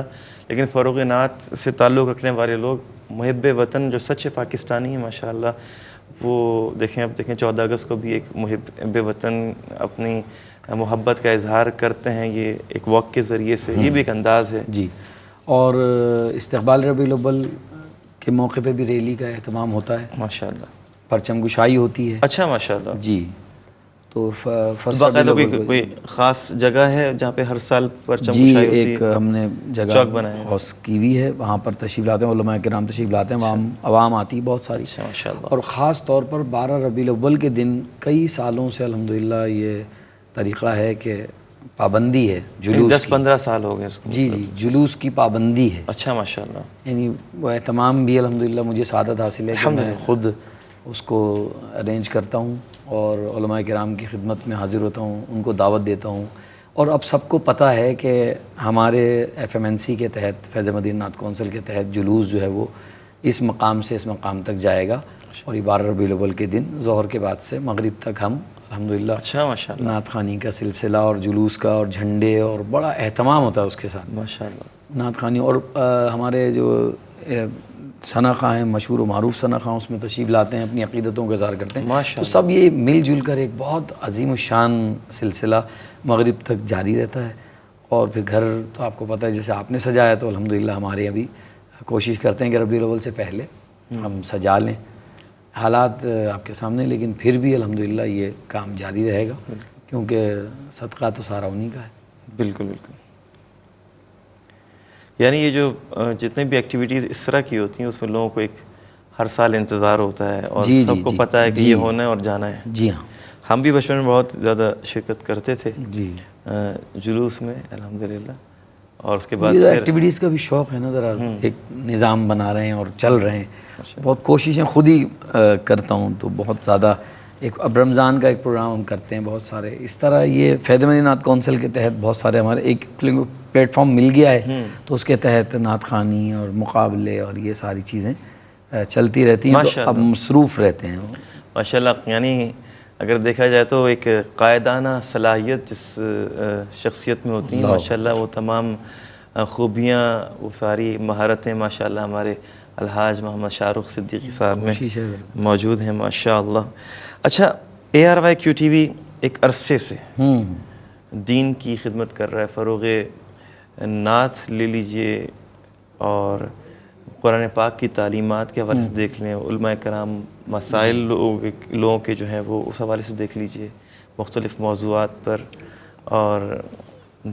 لیکن فروغ نعت سے تعلق رکھنے والے لوگ، محب وطن جو سچے پاکستانی ہیں ماشاء اللہ، وہ دیکھیں، اب دیکھیں 14 اگست کو بھی ایک محب وطن اپنی محبت کا اظہار کرتے ہیں، یہ ایک واک کے ذریعے سے. یہ بھی ایک انداز ہے. جی. اور استقبال ربیع الاول کے موقع پہ بھی ریلی کا اہتمام ہوتا ہے. ماشاء اللہ. پرچم گشائی ہوتی ہے. اچھا ماشاء اللہ. جی. تو باقاعدہ کوئی خاص جگہ ہے جہاں پہ ہر سال پرچم جی گشائی ہوتی ہے؟ ایک ہم نے جگہ ہوس کی ہوئی ہے، وہاں پر تشریف لاتے ہیں علماء کرام، تشریف لاتے ہیں، عوام آتی ہے بہت ساری. ماشاء اللہ. اور خاص طور پر 12 ربیع الاول کے دن کئی سالوں سے الحمدللہ یہ طریقہ ہے کہ پابندی ہے جلوس. 10-15 سال ہو گئے اس کو. جی جی، جلوس کی پابندی ہے. اچھا ماشاء اللہ. یعنی وہ اہتمام بھی الحمدللہ مجھے سعادت حاصل ہے کہ میں خود اس کو ارینج کرتا ہوں اور علماء کرام کی خدمت میں حاضر ہوتا ہوں، ان کو دعوت دیتا ہوں. اور اب سب کو پتہ ہے کہ ہمارے FMNC کے تحت، فیض مدینہ نعت کونسل کے تحت جلوس جو ہے وہ اس مقام سے اس مقام تک جائے گا. اور یہ 12 ربیع الاول کے دن ظہر کے بعد سے مغرب تک ہم الحمدللہ اچھا ماشاء اللہ نعت خوانی کا سلسلہ اور جلوس کا اور جھنڈے اور بڑا اہتمام ہوتا ہے اس کے ساتھ. ماشاء اللہ. نعت خوانی اور ہمارے جو ثنا خواں ہیں، مشہور و معروف ثنا خواں، اس میں تشریف لاتے ہیں، اپنی عقیدتوں کا اظہار کرتے ہیں. تو سب یہ مل جل کر ایک بہت عظیم الشان سلسلہ مغرب تک جاری رہتا ہے. اور پھر گھر تو آپ کو پتہ ہے جیسے آپ نے سجایا، تو الحمدللہ ہمارے ابھی کوشش کرتے ہیں کہ ربیع الاول سے پہلے ہم سجا لیں. حالات آپ کے سامنے، لیکن پھر بھی الحمدللہ یہ کام جاری رہے گا، کیونکہ صدقہ تو سارا انہی کا ہے. بالکل بالکل. یعنی یہ جو جتنے بھی ایکٹیویٹیز اس طرح کی ہوتی ہیں اس میں لوگوں کو ایک ہر سال انتظار ہوتا ہے اور سب کو پتہ ہے کہ یہ ہونا ہے اور جانا ہے. جی ہاں. ہم بھی بچپن میں بہت زیادہ شرکت کرتے تھے جی جلوس میں الحمدللہ. اور اس کے بعد ایکٹیویٹیز کا بھی شوق ہے نا، ذرا ایک نظام بنا رہے ہیں اور چل رہے ہیں. بہت کوششیں خود ہی کرتا ہوں، تو بہت زیادہ ایک اب رمضان کا ایک پروگرام ہم کرتے ہیں بہت سارے اس طرح. یہ فیض مدینہ نعت کونسل کے تحت بہت سارے ہمارے ایک پلیٹ فارم مل گیا ہے، تو اس کے تحت نعت خوانی اور مقابلے اور یہ ساری چیزیں چلتی رہتی ہیں. تو اب مصروف رہتے ہیں ماشاء اللہ. یعنی اگر دیکھا جائے تو ایک قائدانہ صلاحیت جس شخصیت میں ہوتی ہیں ماشاء اللہ، وہ تمام خوبیاں، وہ ساری مہارتیں ماشاء اللہ ہمارے الحاج محمد شاہ رخ صدیقی صاحب میں موجود ہیں ماشاء اللہ. اچھا، ARYQTV ایک عرصے سے دین کی خدمت کر رہا ہے. فروغ نعت لے لیجئے اور قرآن پاک کی تعلیمات کے حوالے سے دیکھ لیں، علماء کرام مسائل لوگوں کے جو ہیں وہ اس حوالے سے دیکھ لیجئے، مختلف موضوعات پر اور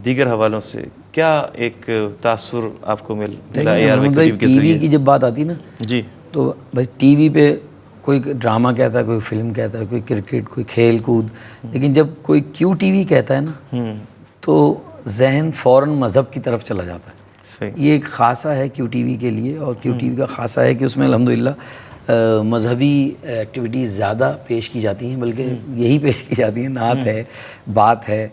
دیگر حوالوں سے. کیا ایک تاثر آپ کو ملا ARYQTV کے ذریعے؟ ٹی وی کی جب بات آتی نا جی، تو بس ٹی وی پہ کوئی ڈرامہ کہتا ہے، کوئی فلم کہتا ہے، کوئی کرکٹ، کوئی کھیل کود، لیکن جب کوئی QTV کہتا ہے نا تو ذہن فوراً مذہب کی طرف چلا جاتا ہے. یہ ایک خاصہ ہے QTV کے لیے، اور QTV کا خاصہ ہے کہ اس میں الحمدللہ مذہبی ایکٹیویٹیز زیادہ پیش کی جاتی ہیں، بلکہ یہی پیش کی جاتی ہیں، نعت ہے، بات ہے،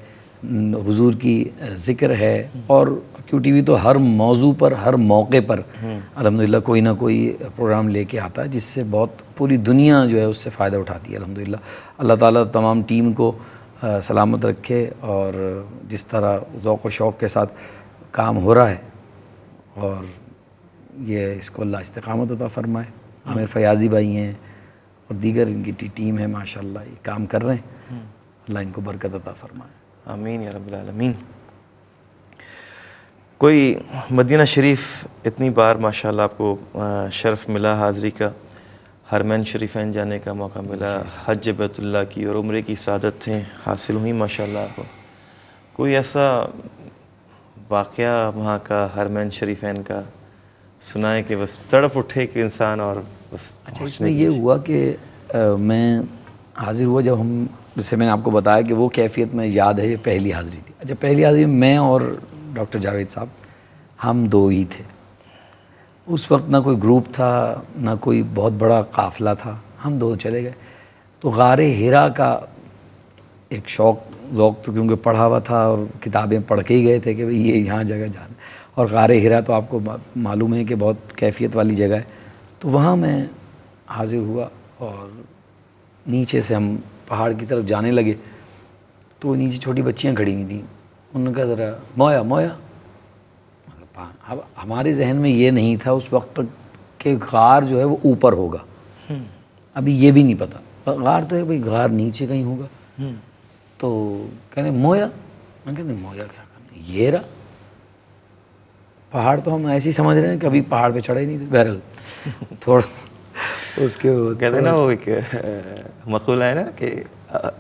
حضور کی ذکر ہے، اور کیو ٹی وی تو ہر موضوع پر، ہر موقع پر الحمدللہ کوئی نہ کوئی پروگرام لے کے آتا ہے، جس سے بہت پوری دنیا جو ہے اس سے فائدہ اٹھاتی ہے الحمدللہ۔ اللہ تعالیٰ تمام ٹیم کو سلامت رکھے، اور جس طرح ذوق و شوق کے ساتھ کام ہو رہا ہے، اور یہ اس کو اللہ استقامت عطا فرمائے۔ عامر فیاضی بھائی ہیں اور دیگر ان کی ٹیم ہے، ماشاءاللہ یہ کام کر رہے ہیں، اللہ ان کو برکت عطا فرمائے۔ آمین یا رب العالمین۔ کوئی مدینہ شریف اتنی بار ماشاءاللہ آپ کو شرف ملا حاضری کا، حرمین شریفین جانے کا موقع ملا، حج بیت اللہ کی اور عمرے کی سعادتیں حاصل ہوئیں ماشاءاللہ آپ کو، کوئی ایسا واقعہ وہاں کا حرمین شریفین کا سنائے کہ بس تڑپ اٹھے کہ انسان اور بس؟ اچھا، اس میں یہ ہوا کہ میں حاضر ہوا جب ہم، جیسے میں نے آپ کو بتایا کہ وہ کیفیت میں یاد ہے، یہ پہلی حاضری تھی۔ اچھا، پہلی حاضری میں اور ڈاکٹر جاوید صاحب ہم دو ہی تھے اس وقت، نہ کوئی گروپ تھا، نہ کوئی بہت بڑا قافلہ تھا، ہم دو چلے گئے۔ تو غار ہرا کا ایک ذوق تو کیونکہ پڑھا ہوا تھا اور کتابیں پڑھ کے ہی گئے تھے کہ بھئی یہ یہاں جگہ جانا، اور غار ہرا تو آپ کو معلوم ہے کہ بہت کیفیت والی جگہ ہے۔ تو وہاں میں حاضر ہوا، اور نیچے سے ہم پہاڑ کی طرف جانے لگے، تو نیچے چھوٹی بچیاں کھڑی ہوئی تھیں، انہوں نے کہا ذرا مویا مویا۔ اب ہمارے ذہن میں یہ نہیں تھا اس وقت تک کہ غار جو ہے وہ اوپر ہوگا، ابھی یہ بھی نہیں پتا، غار تو ہے بھئی، غار نیچے کہیں ہوگا۔ تو کہنے مویا، میں کہنے مویا کیا کرنا، یہ رہا پہاڑ۔ تو ہم ایسے ہی سمجھ رہے ہیں، کبھی پہاڑ پہ چڑھے نہیں تھے، بہرحال تھوڑا اس کے کہتے ہیں نا وہ ایک مقولہ ہے نا کہ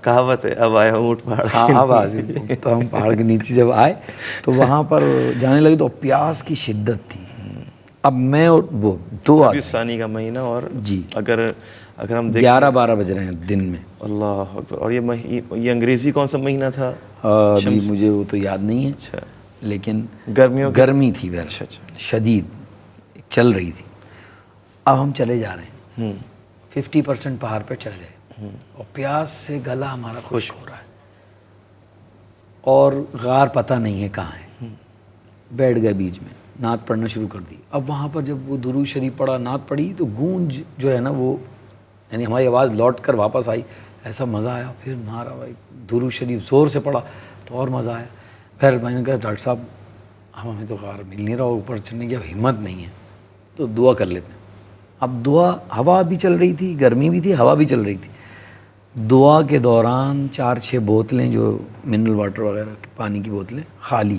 کہاوت ہے، اب آئے اونٹ پہاڑ، ہاں اب حاضر۔ تو ہم پہاڑ کے نیچے جب آئے تو وہاں پر جانے لگے، تو پیاس کی شدت تھی۔ اب میں اور وہ دو آدمی، ثانی کا مہینہ، اور جی اگر ہم دیکھیں 11-12 بج رہے ہیں دن میں، اللہ اکبر۔ اور یہ انگریزی کون سا مہینہ تھا؟ ابھی مجھے وہ تو یاد نہیں ہے، اچھا، لیکن گرمی تھی بہرحال، اچھا شدید چل رہی تھی۔ اب ہم چلے جا رہے ہیں، 50% پہاڑ پہ چڑھ گئے، اور پیاس سے گلا ہمارا خشک ہو رہا ہے، اور غار پتہ نہیں ہے کہاں ہے۔ بیٹھ گئے بیچ میں، نعت پڑھنا شروع کر دی۔ اب وہاں پر جب وہ درود شریف پڑھا، نعت پڑھی، تو گونج جو ہے نا وہ، یعنی ہماری آواز لوٹ کر واپس آئی، ایسا مزہ آیا۔ پھر نعرہ بھائی درود شریف زور سے پڑھا تو اور مزہ آیا۔ پھر میں نے کہا ڈاکٹر صاحب ہمیں تو غار مل نہیں رہا، اوپر چڑھنے کی اب ہمت نہیں ہے، تو دعا کر لیتے ہیں۔ اب دعا، ہوا بھی چل رہی تھی، گرمی بھی تھی، ہوا بھی چل رہی تھی۔ دعا کے دوران 4-6 بوتلیں جو منرل واٹر وغیرہ پانی کی بوتلیں خالی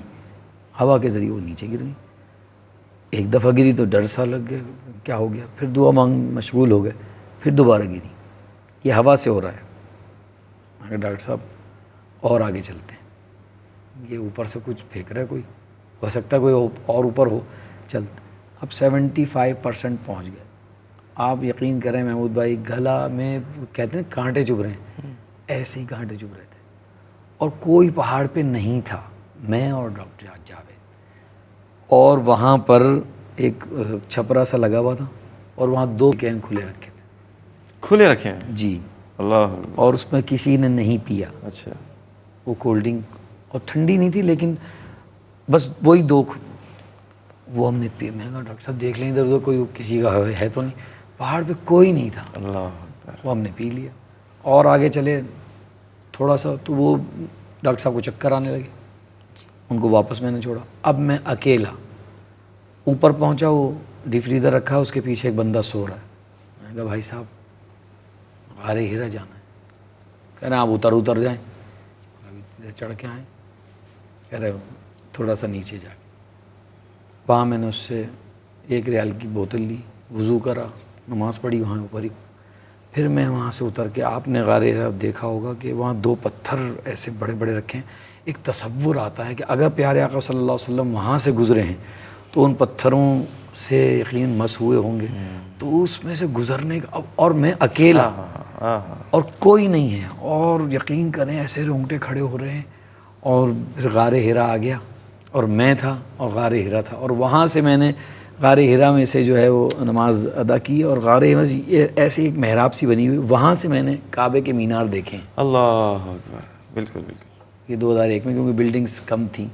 ہوا کے ذریعے وہ نیچے گر گئیں۔ ایک دفعہ گری تو ڈر سا لگ گیا، کیا ہو گیا؟ پھر دعا مانگ مشغول ہو گئے، پھر دوبارہ گری، یہ ہوا سے ہو رہا ہے۔ میں کہا ڈاکٹر صاحب اور آگے چلتے ہیں، یہ اوپر سے کچھ پھینک رہا ہے، کوئی ہو سکتا ہے کوئی اور اوپر ہو، چل۔ اب 75% پہنچ گئے۔ آپ یقین کریں محمود بھائی، گلا میں کہتے ہیں کانٹے چبھ رہے ہیں، ایسے ہی کانٹے چبھ رہے تھے، اور کوئی پہاڑ پہ نہیں تھا، میں اور ڈاکٹر جاوید۔ اور وہاں پر ایک چھپرا سا لگا ہوا تھا، اور وہاں 2 کین کھلے رکھے تھے، کھلے رکھے ہیں؟ جی، اللہ۔ اور اس میں کسی نے نہیں پیا۔ اچھا، وہ کولڈ ڈرنک، اور ٹھنڈی نہیں تھی، لیکن بس وہی 2 وہ ہم نے پی۔ میں کہا ڈاکٹر صاحب دیکھ لیں ادھر ادھر، کوئی کسی کا ہے تو نہیں، پہاڑ پہ کوئی نہیں تھا۔ اللہ، وہ ہم نے پی لیا، اور آگے چلے تھوڑا سا، تو وہ ڈاکٹر صاحب کو چکر آنے لگے، ان کو واپس میں نے چھوڑا۔ اب میں اکیلا اوپر پہنچا، وہ ڈی فریزر رکھا، اس کے پیچھے ایک بندہ سو رہا ہے۔ میں نے کہا بھائی صاحب غار ہرا جانا ہے، کہہ رہے ہیں آپ اتر جائیں، چڑھ کے آئیں، کہہ رہے تھوڑا سا نیچے جا کے۔ وہاں میں نے اس سے 1 ریال کی بوتل لی، وضو کرا، نماز پڑھی وہاں اوپر ہی۔ پھر میں وہاں سے اتر کے، آپ نے غار ہرا دیکھا ہوگا کہ وہاں 2 پتھر ایسے بڑے بڑے رکھے ہیں۔ ایک تصور آتا ہے کہ اگر پیارے آقا صلی اللہ علیہ وسلم وہاں سے گزرے ہیں تو ان پتھروں سے یقین مس ہوئے ہوں گے، تو اس میں سے گزرنے کا، اور میں اکیلا اور کوئی نہیں ہے، اور یقین کریں ایسے رونگٹے کھڑے ہو رہے ہیں۔ اور پھر غار ہرا آ گیا، اور میں تھا اور غار ہرا تھا، اور وہاں سے میں نے غار ہرا میں سے جو ہے وہ نماز ادا کی، اور غار ہرا ایسے ایک محراب سی بنی ہوئی، وہاں سے میں نے کعبے کے مینار دیکھے ہیں، اللہ اکبر، بالکل بالکل، یہ 2001 میں، کیونکہ بلڈنگز کم تھیں،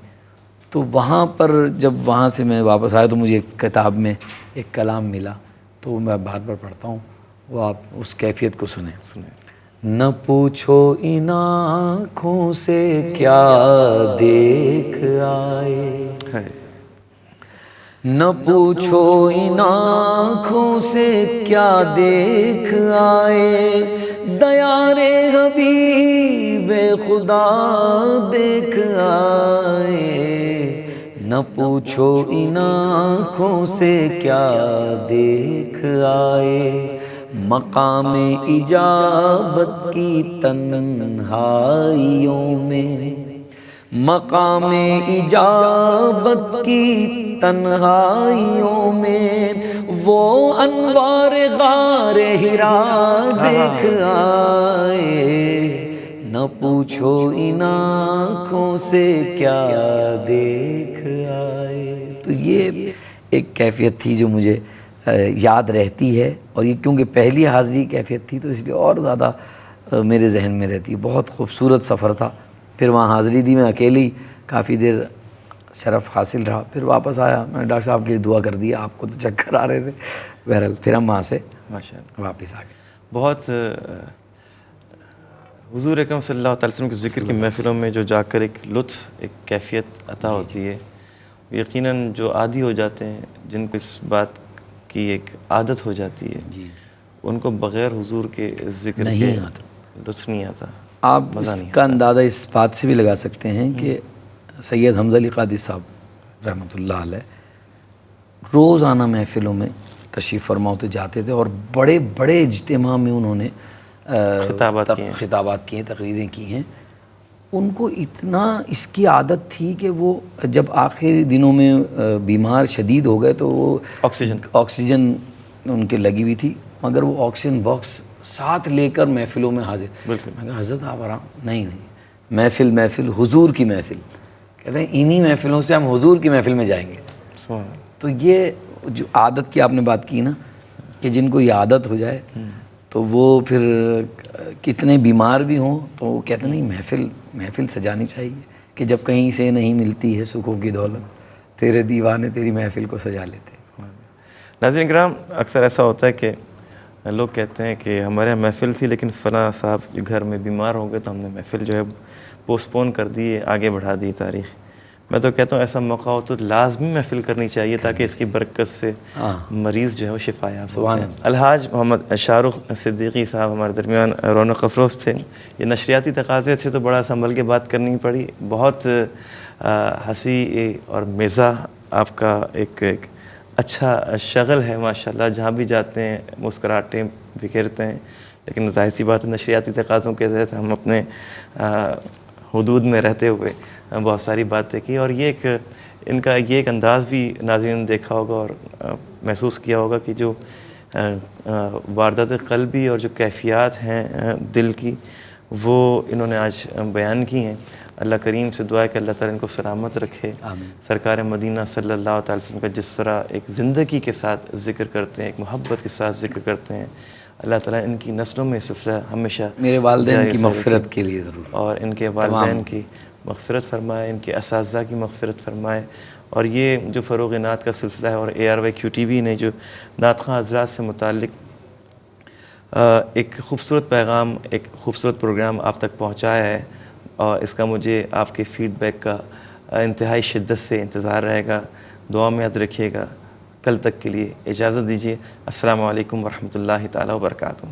تو وہاں پر جب وہاں سے میں واپس آیا تو مجھے ایک کتاب میں ایک کلام ملا، تو وہ میں بار بار پڑھتا ہوں، وہ آپ اس کیفیت کو سنیں. نہ پوچھو ان آنکھوں سے کیا دیکھ آئے، ہے نہ پوچھو ان آنکھوں سے کیا دیکھ آئے، دیار حبیب خدا دیکھ آئے، نہ پوچھو ان آنکھوں سے کیا دیکھ آئے، مقام اجابت کی تنہائیوں میں، مقام اجابت کی تنہائیوں میں، وہ انوار غار ہرا دیکھ آئے، نہ پوچھو ان آنکھوں سے کیا دیکھ آئے. تو یہ ایک کیفیت تھی جو مجھے یاد رہتی ہے، اور یہ کیونکہ پہلی حاضری کیفیت تھی تو اس لیے اور زیادہ میرے ذہن میں رہتی ہے. بہت خوبصورت سفر تھا. پھر وہاں حاضری دی میں اکیلی، کافی دیر شرف حاصل رہا، پھر واپس آیا. میں نے ڈاکٹر صاحب کے لیے دعا کر دی، آپ کو تو چکر آ رہے تھے. بہرحال پھر ہم وہاں سے ماشاء اللہ واپس آ گئے. بہت حضور اکرم صلی اللہ علیہ وسلم کے ذکر کی محفلوں میں جو جا کر ایک لطف، ایک کیفیت عطا ہوتی ہے، یقیناً جو عادی ہو جاتے ہیں، جن کو اس بات کی ایک عادت ہو جاتی ہے، ان کو بغیر حضور کے ذکر کے نہیں آتا، لطف نہیں آتا. آپ اس کا اندازہ اس بات سے بھی لگا سکتے ہیں کہ سید حمزہ علی قادری صاحب رحمۃ اللہ علیہ روزانہ محفلوں میں تشریف فرما ہوتے جاتے تھے، اور بڑے بڑے اجتماع میں انہوں نے خطابات کیے ہیں، تقریریں کی ہیں. ان کو اتنا اس کی عادت تھی کہ وہ جب آخری دنوں میں بیمار شدید ہو گئے تو وہ آکسیجن ان کے لگی ہوئی تھی، مگر وہ آکسیجن باکس ساتھ لے کر محفلوں میں حاضر. میں کہا حضرت آپ آرام، نہیں محفل حضور کی محفل، کہتے ہیں انہی محفلوں سے ہم حضور کی محفل میں جائیں گے. تو یہ جو عادت کی آپ نے بات کی نا، کہ جن کو یہ عادت ہو جائے تو وہ پھر کتنے بیمار بھی ہوں تو وہ کہتے نہیں محفل سجانی چاہیے، کہ جب کہیں سے نہیں ملتی ہے سکھوں کی دولت، تیرے دیوانے تیری محفل کو سجا لیتے. ناظرین کرام، اکثر ایسا ہوتا ہے کہ لوگ کہتے ہیں کہ ہمارے یہاں محفل تھی لیکن فلاں صاحب گھر میں بیمار ہو گئے تو ہم نے محفل جو ہے پوسٹ پون کر دی، آگے بڑھا دی تاریخ. میں تو کہتا ہوں ایسا موقع ہو تو لازمی محفل کرنی چاہیے تاکہ اس کی برکت سے مریض جو ہے وہ شفا یاب ہو. الحاج محمد شاہ رخ صدیقی صاحب ہمارے درمیان رونق افروز تھے. یہ نشریاتی تقاضے تھے تو بڑا سنبھل کے بات کرنی پڑی. بہت ہنسی اور مزاح آپ کا ایک اچھا شغل ہے ماشاءاللہ، جہاں بھی جاتے ہیں مسکراہٹیں بکھیرتے ہیں. لیکن ظاہر سی بات ہے نشریاتی تقاضوں کے تحت ہم اپنے حدود میں رہتے ہوئے بہت ساری باتیں کی، اور یہ ان کا یہ ایک انداز بھی ناظرین نے دیکھا ہوگا اور محسوس کیا ہوگا کہ جو واردات قلبی اور جو کیفیات ہیں دل کی، وہ انہوں نے آج بیان کی ہیں. اللہ کریم سے دعا ہے کہ اللہ تعالیٰ ان کو سلامت رکھے. سرکار مدینہ صلی اللہ تعالی وسلم کا جس طرح ایک زندگی کے ساتھ ذکر کرتے ہیں، ایک محبت کے ساتھ ذکر کرتے ہیں، اللہ تعالیٰ ان کی نسلوں میں سلسلہ ہمیشہ میرے والدین کی مغفرت کے لیے ضرور، اور ان کے والدین کی مغفرت فرمائے، ان کے اساتذہ کی مغفرت فرمائے. اور یہ جو فروغ نعت کا سلسلہ ہے، اور ARYQTV نے جو نعت خواں حضرات سے متعلق ایک خوبصورت پیغام، ایک خوبصورت پروگرام آپ تک پہنچایا ہے، اور اس کا مجھے آپ کے فیڈ بیک کا انتہائی شدت سے انتظار رہے گا. دعا میں یاد رکھیے گا. کل تک کے لیے اجازت دیجیے. السلام علیکم ورحمۃ اللہ تعالیٰ وبرکاتہ.